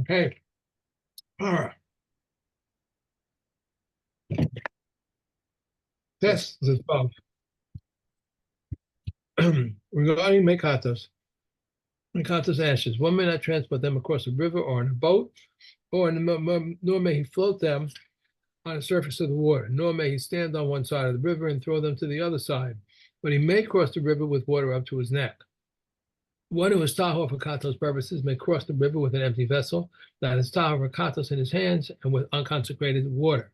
Okay. Parah. Test is above. Regarding Mekatos ashes, one may not transport them across a river or in a boat, or nor may he float them on the surface of the water, nor may he stand on one side of the river and throw them to the other side, but he may cross the river with water up to his neck. One who is tahor for katos purposes may cross the river with an empty vessel that is tahor for katos in his hands and with unconsecrated water.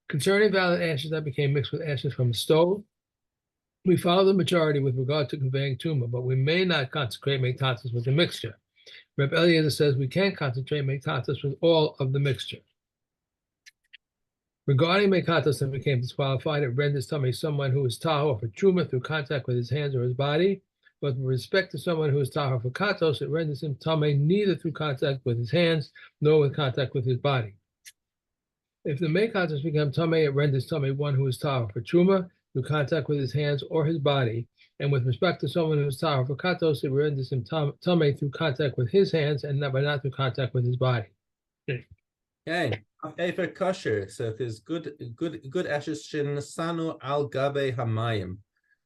Concerning valid ashes that became mixed with ashes from a stove, we follow the majority with regard to conveying tumah, but we may not consecrate mektatos with the mixture. Reb Eliezer says we can concentrate mektatos with all of the mixture. Regarding mekatos that became disqualified, it renders tummy someone who is tahor for truma through contact with his hands or his body. But with respect to someone who is tahor for katos, it renders him tummy neither through contact with his hands nor with contact with his body. If the mekatos become tummy, it renders tummy one who is tahor for truma through contact with his hands or his body. And with respect to someone who is tahor for katos, it renders him tummy through contact with his hands and not through contact with his body. Okay. For kosher, so if there's good ashes sanu al gabe hamayim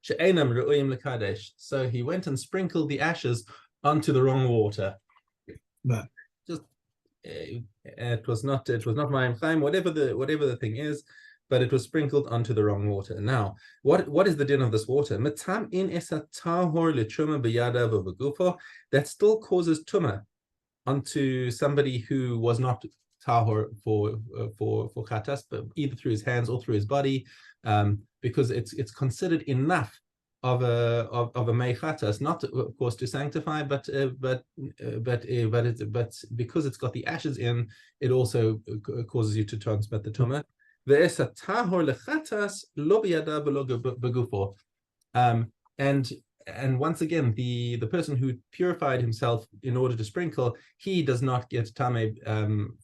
she'enam ru'im lekadesh. So he went and sprinkled the ashes onto the wrong water. But Just it was not mayim chaim, whatever the thing is, but it was sprinkled onto the wrong water. Now, what is the din of this water? Matam in esa tahor letruma biyada v'begufo, that still causes tumah onto somebody who was not tahor for khatas, but either through his hands or through his body, because it's considered enough of a mei khatas, not of course to sanctify, but because it's got the ashes in, it also causes you to transmit the tumah. Ve'esa tahor lechatas lo biyada v'lo begufo. And once again, the person who purified himself in order to sprinkle, he does not get tame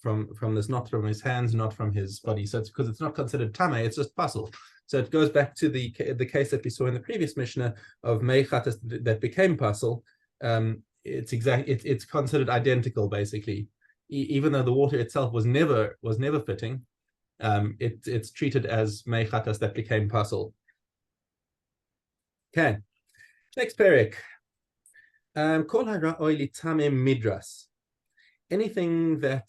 from this, not from his hands, not from his body. So it's because it's not considered tame, it's just puzzle. So it goes back to the case that we saw in the previous Mishnah of mei chatas that became puzzle. It's considered identical basically, even though the water itself was never fitting. It's treated as mei chatas that became puzzle. Okay. Next parak. Kol ha'ra'oi litameh midras. Anything that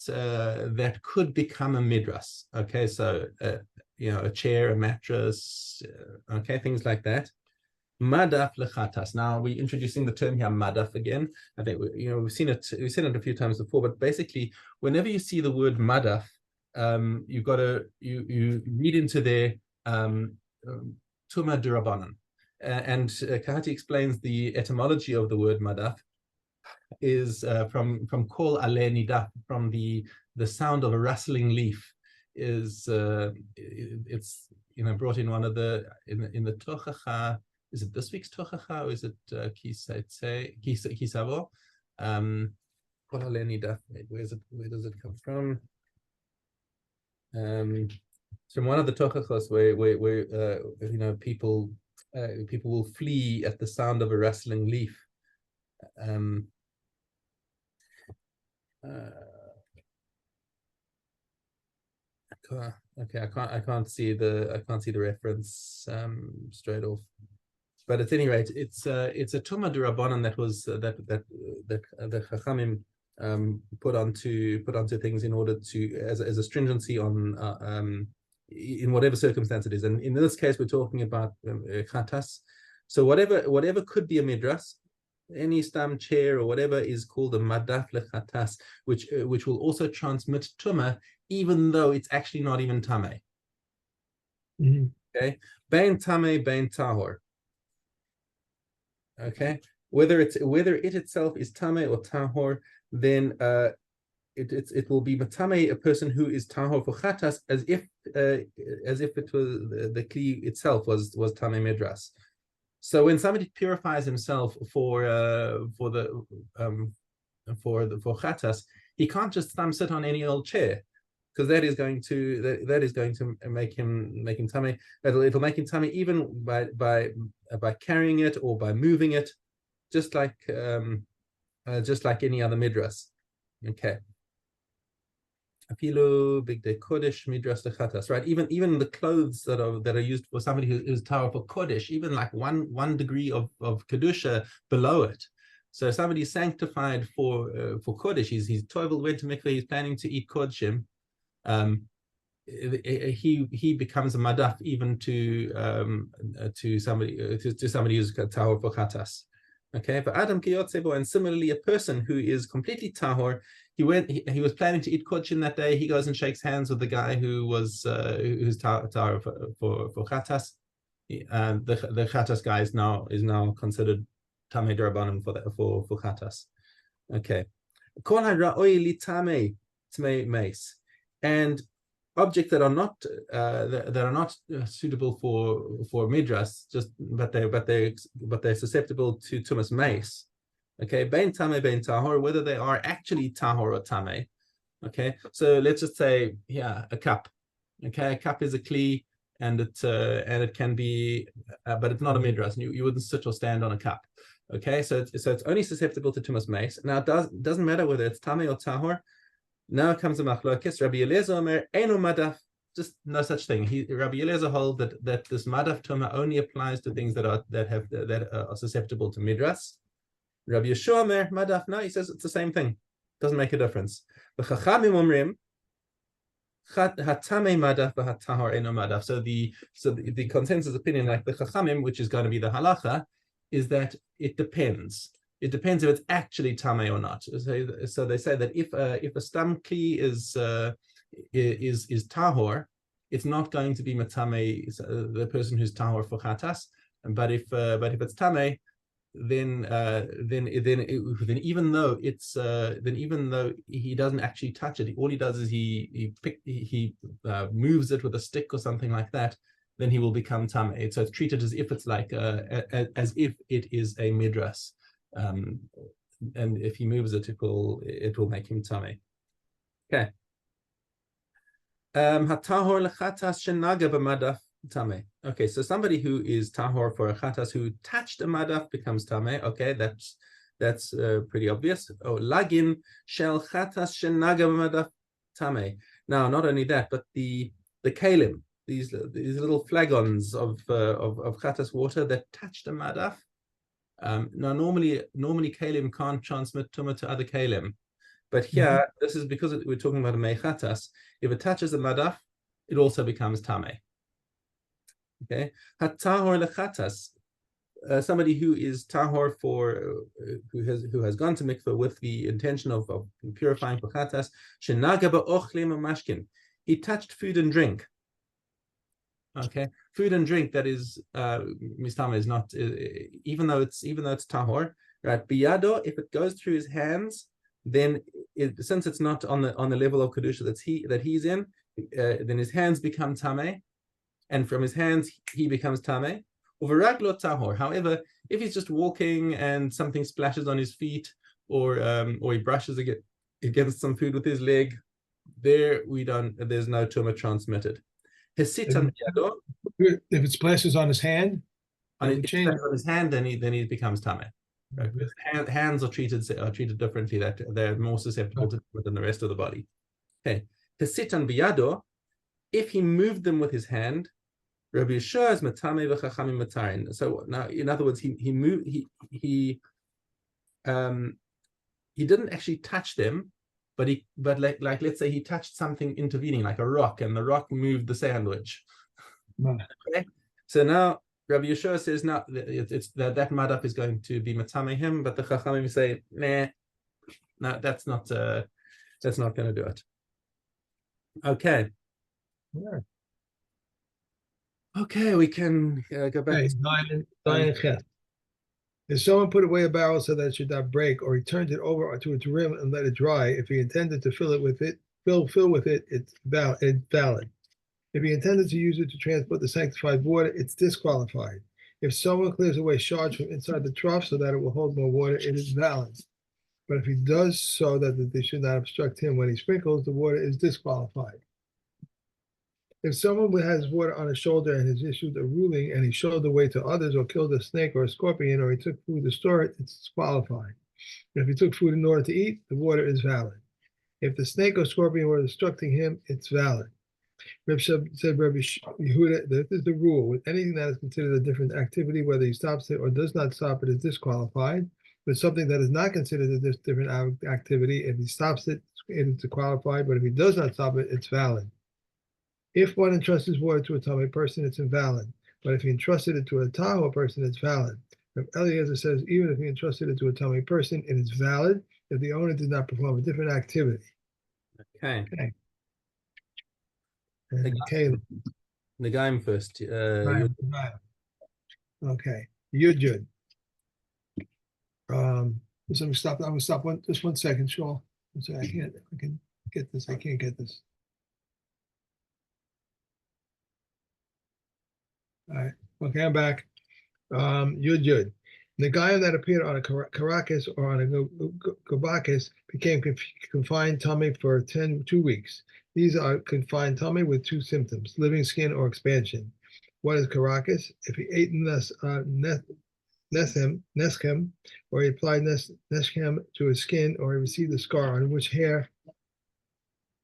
could become a midras. Okay, so a chair, a mattress, okay, things like that. Madaf lechatas. Now we're introducing the term here, madaf, again. I think we've seen it a few times before, but basically, whenever you see the word madaf, you've got to you read into there tumah durabanan. And Kahati explains the etymology of the word madaf is from kol ale nidaf, from the sound of a rustling leaf. It's brought in one of the in the tochacha. Is it this week's tochacha or is it kisavo? Kol ale nidaf. Where does it come from? It's from one of the tochachos where people will flee at the sound of a rustling leaf. Okay, I can't see the reference straight off, but at any rate, it's a tumah d'Rabbanan that was that Chachamim put onto things in order to as a stringency on in whatever circumstance it is. And in this case, we're talking about khatas. So whatever could be a midras, any stam chair or whatever is called a madaf lechatas, which will also transmit tumah, even though it's actually not even tameh. mm-hmm. Okay, bein tameh, bein tahor. Okay, whether it itself is tameh or tahor, then it will be matame, a person who is tahor for khatas, as if it was the kli itself was tameh midras. So when somebody purifies himself for khatas, he can't just sit on any old chair, because that is going to make him tameh. It'll make him tameh even by carrying it or by moving it, just like any other midras. Okay. Afilu bigdei kodesh midras lechatas. Right. Even the clothes that are used for somebody who is tahor for kodesh, even like one degree of kedusha below it. So somebody's sanctified for kodesh. He's toivel, went to mikveh. He's planning to eat kodshim. He becomes a madaf even to somebody who's tahor for chatas. Okay, but Adam kiyotzebo, and similarly, a person who is completely tahor, he was planning to eat kodshim that day. He goes and shakes hands with the guy who's tahor for chatas. The chatas guy is now considered tamei derabanan for chatas. Okay, kol ha'ra'oi li tamei mace, and objects that are not suitable for midras, but they're susceptible to tumas mace. Okay, bein tame bein tahor, whether they are actually tahor or tame. Okay, so let's just say, yeah, a cup. Okay, a cup is a kli, and it can be, but it's not a midras. You wouldn't sit or stand on a cup. Okay, so it's only susceptible to tumas mace. Now it doesn't matter whether it's tame or tahor. Now comes the machlokes. Rabbi Eliezer Omer eno madaf, just no such thing. Rabbi Eliezer holds that this madaf tuma only applies to things that are susceptible to midras. Rabbi Yeshua Omer madaf, no, he says it's the same thing. Doesn't make a difference. The chachamim omrim hatame madaf v'hatahor eno madaf. So the consensus opinion, like the chachamim, which is going to be the halacha, is that it depends. It depends if it's actually tamei or not. So they say that if a stam kli is tahor, it's not going to be matamei the person who's tahor for chatas. But if it's tamei, then even though he doesn't actually touch it, all he does is he moves it with a stick or something like that, then he will become tamei. So it's treated as if it's like as if it is a midras. And if he moves it, it will make him tamei. Okay. Hatahor lechatas shenaga b'madaf tamei. Okay, so somebody who is tahor for a chatas who touched a madaf becomes tamei. Okay, that's pretty obvious. Oh, lagin shel chatas shenaga b'madaf tamei. Now, not only that, but the kalim, these little flagons of chatas water that touched a madaf. Now, normally kalim can't transmit tumah to other kalim, but here this is because we're talking about a mechatas. If it touches a madaf, it also becomes tamei. Okay, hatahor lechatas, somebody who is tahor who has gone to mikveh with the intention of purifying for chatas. Shenaga ba'ochlim mashkin, he touched food and drink. Okay, food and drink that is mistama is not, even though it's tahor, right? Biyado, if it goes through his hands, then since it's not on the level of kedusha that he's in, then his hands become tamei, and from his hands he becomes tamei. Uvaraglo tahor. However, if he's just walking and something splashes on his feet, or he brushes against some food with his leg, there's no tumah transmitted. If it splashes on his hand, on his hand, then he becomes tamei. Right? Hands are treated differently. That they're more susceptible to it than the rest of the body. Okay, hesitan biyado, if he moved them with his hand, Rabbi Yeshua is matame v'chachamim matarin. So now, in other words, he didn't actually touch them, but like let's say he touched something intervening, like a rock, and the rock moved the sandwich. Okay, so now Rabbi Yeshua says now it's that madaf is going to be matame him, but the chachamim say nah, no, that's not going to do it. Okay. Yeah. Okay, we can go back. Okay, if someone put away a barrel so that it should not break, or he turned it over to its rim and let it dry, if he intended to fill with it, it's valid. If he intended to use it to transport the sanctified water, it's disqualified. If someone clears away shards from inside the trough so that it will hold more water, it is valid. But if he does so that they should not obstruct him when he sprinkles, the water is disqualified. If someone has water on his shoulder and has issued a ruling and he showed the way to others, or killed a snake or a scorpion, or he took food to store it, it's disqualified. If he took food in order to eat, the water is valid. If the snake or scorpion were obstructing him, it's valid. Reb said Rabbi Yehuda, this is the rule. With anything that is considered a different activity, whether he stops it or does not stop it, is disqualified. With something that is not considered a different activity, if he stops it, it is disqualified. But if he does not stop it, it's valid. If one entrusts his water to a tummy person, it's invalid. But if he entrusted it to a tahor person, it's valid. Reb Eliezer says even if he entrusted it to a tummy person, it is valid if the owner did not perform a different activity. Okay. And Caleb. The game first. Right. Okay. Yud. Just let me stop. I'm gonna stop just 1 second, Shaw. I can get this. I can't get this. All right. Okay, I'm back. Yud. The guy that appeared on a Caracas or on a Gobakis became confined tummy for 2 weeks. These are confined tummy with 2 symptoms: living skin or expansion. What is Caracas? If he ate Neskem, or he applied Neskem to his skin, or he received a scar on which hair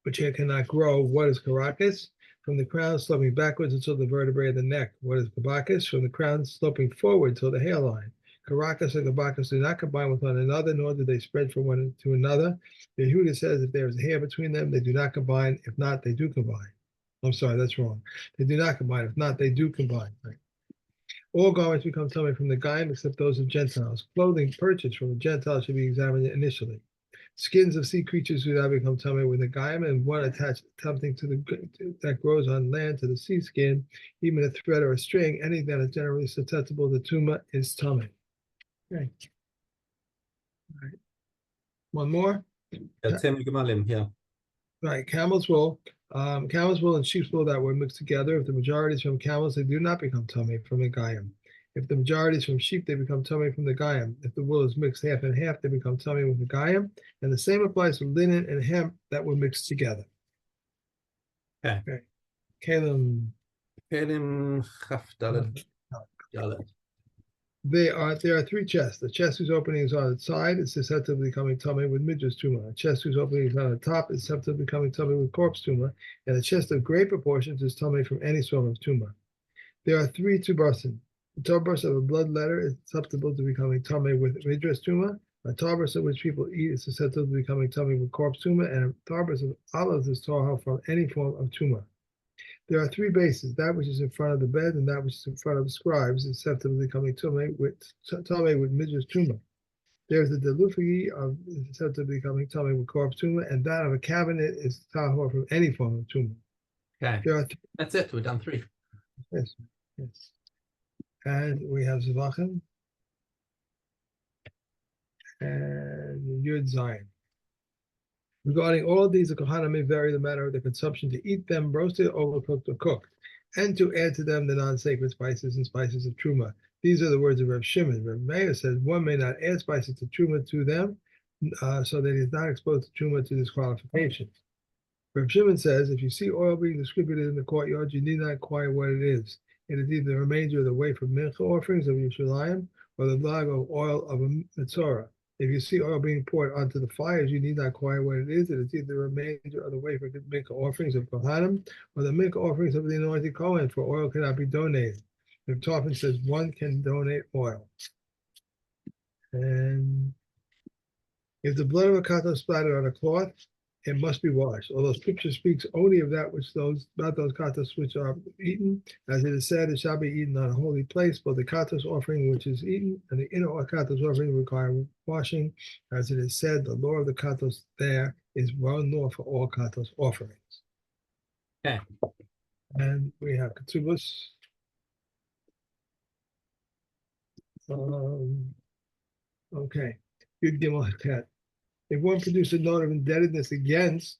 cannot grow. What is Caracas? From the crown sloping backwards until the vertebrae of the neck. What is Gabakis? From the crown sloping forward till the hairline. Caracas and Gabakis do not combine with one another, nor do they spread from one to another. Yehuda says if there is hair between them, they do not combine. If not, they do combine. I'm sorry, that's wrong. They do not combine. If not, they do combine. Right? All garments become tummy from the Goyim except those of Gentiles. Clothing purchased from a Gentile should be examined initially. Skins of sea creatures do not become tummy with the Goyim, and one attached something that grows on land to the sea skin, even a thread or a string, anything that is generally susceptible to tuma is tummy. Okay. All right. One more. Yeah. Right, camel's wool. Camel's wool and sheep's wool that were mixed together. If the majority is from camels, they do not become tummy from the Goyim. If the majority is from sheep, they become tummy from the Goyim. If the wool is mixed half and half, they become tummy with the Goyim. And the same applies to linen and hemp that were mixed together. Okay. Kalim. There are 3 chests. The chest whose opening is on its side is susceptible to becoming tummy with midras tumor. A chest whose opening is on the top is susceptible to becoming tummy with corpse tumor. And a chest of great proportions is tummy from any sort of tumor. There are 3 tubersin. The tuberous of a blood letter is susceptible to becoming tummy with midras tumor. A tuberous of which people eat is susceptible to becoming tummy with corpse tumor. And a tuberous of olives is tahor from any form of tumor. There are 3 bases: that which is in front of the bed and that which is in front of the scribes is susceptible to becoming tummy with midras tumor. There is the delufigi of susceptible to becoming tummy with corpse tumor, and that of a cabinet is tahor from any form of tumor. Okay. There are That's it. We've done 3. Yes. And we have Zvachim and Yud Zion. Regarding all of these, the Kohanim may vary the manner of the consumption to eat them roasted, overcooked, or cooked, and to add to them the non-sacred spices and spices of Truma. These are the words of Reb Shimon. Reb Meir says one may not add spices to Truma to them, so that he is not exposed to Truma to disqualification. Reb Shimon says if you see oil being distributed in the courtyard, you need not inquire what it is. It is either the remainder of the wafer mincha offerings of Yerushalayim or the lag of oil of a metzora. If you see oil being poured onto the fires, you need not inquire what it is. It is either the remainder of the wafer mincha offerings of Kohanim or the mincha offerings of the anointed Kohen, for oil cannot be donated. The Tarfin says one can donate oil. And if the blood of a katan is splattered on a cloth, it must be washed. Although Scripture speaks only of that which not those katas which are eaten, as it is said, it shall be eaten on a holy place. But the katas offering which is eaten and the inner katas offering require washing, as it is said, the law of the katas there is one law for all katas offerings. Okay. And we have ketubos. Okay. Yud Gimel Hatet. If one produced a note of indebtedness against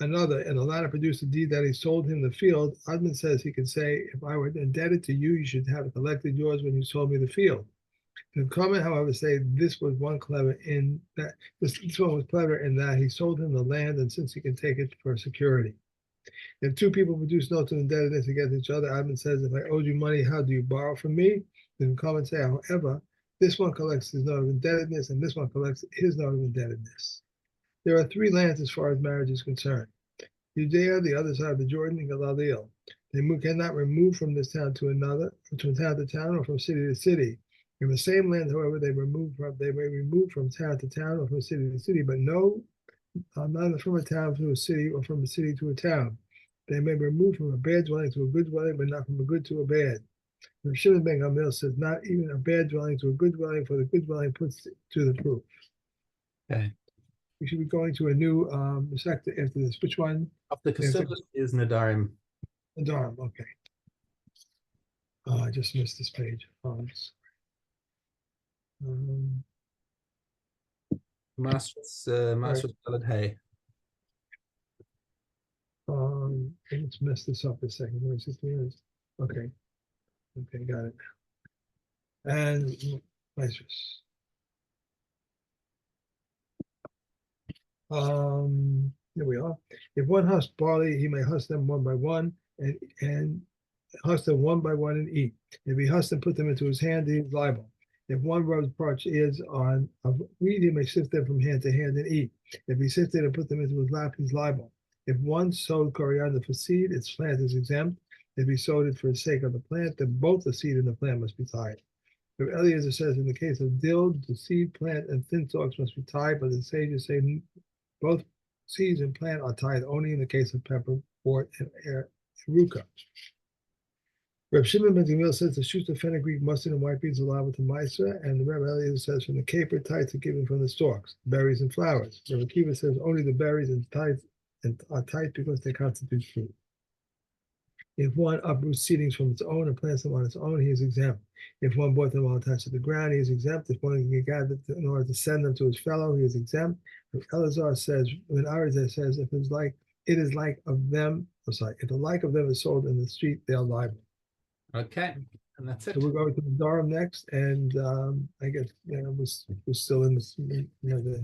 another and the latter produced a deed that he sold him the field, Admin says he can say, if I were indebted to you, you should have collected yours when you sold me the field. The comment, however, say this was one clever in that this one was clever in that he sold him the land, and since he can take it for security. If 2 people produce notes of indebtedness against each other, Admin says, if I owed you money, how do you borrow from me? The comment say, however, this one collects his note of indebtedness and this one collects his note of indebtedness. There are three lands as far as marriage is concerned. Judea, the other side of the Jordan, and Galilee. They cannot remove from this town to another, from town to town, or from city to city. In the same land, however, they may remove from town to town or from city to city, but not from a town to a city or from a city to a town. They may remove from a bad dwelling to a good dwelling, but not from a good to a bad. Rav Shimon ben Gamliel says, not even a bad dwelling to a good dwelling, for the good dwelling puts to the proof. Okay. We should be going to a new sector after this. Which one? After Kesubos is Nadarim. Nadarim, okay. I just missed this page. Masters Salad Hay. Let's mess this up a second. Where's this? Okay. Okay, got it. And Masters. Here we are. If one husks barley, he may husk them one by one, and husk them one by one and eat. If he husks and put them into his hand, he is liable. If one rubs parched ears on of wheat, he may sift them from hand to hand and eat. If he sifted and put them into his lap, he's liable. If one sowed coriander for seed, its plant is exempt. If he sowed it for the sake of the plant, then both the seed and the plant must be tied. If Eliezer says, in the case of dill, the seed, plant, and thin stalks must be tied, but the sages say both seeds and plant are tied only in the case of pepper, wort, and eruca. Reb Shimon ben Gamliel says the shoots of fenugreek, mustard, and white beans are liable to Meiser, and the Reb Eliezer says from the caper, tithes are given from the stalks, berries, and flowers. Reb Akiva says only the berries and tithes are tight because they constitute fruit. If one uproots seedlings from its own and plants them on its own, he is exempt. If one bought them while attached to the ground, he is exempt. If one can gather in order to send them to his fellow, he is exempt. If Elazar says, when Arizar says, if it's like it is like of them, if the like of them is sold in the street, they are liable. Okay, and that's it. So we're going to the Durham next, and I guess we're still in this, the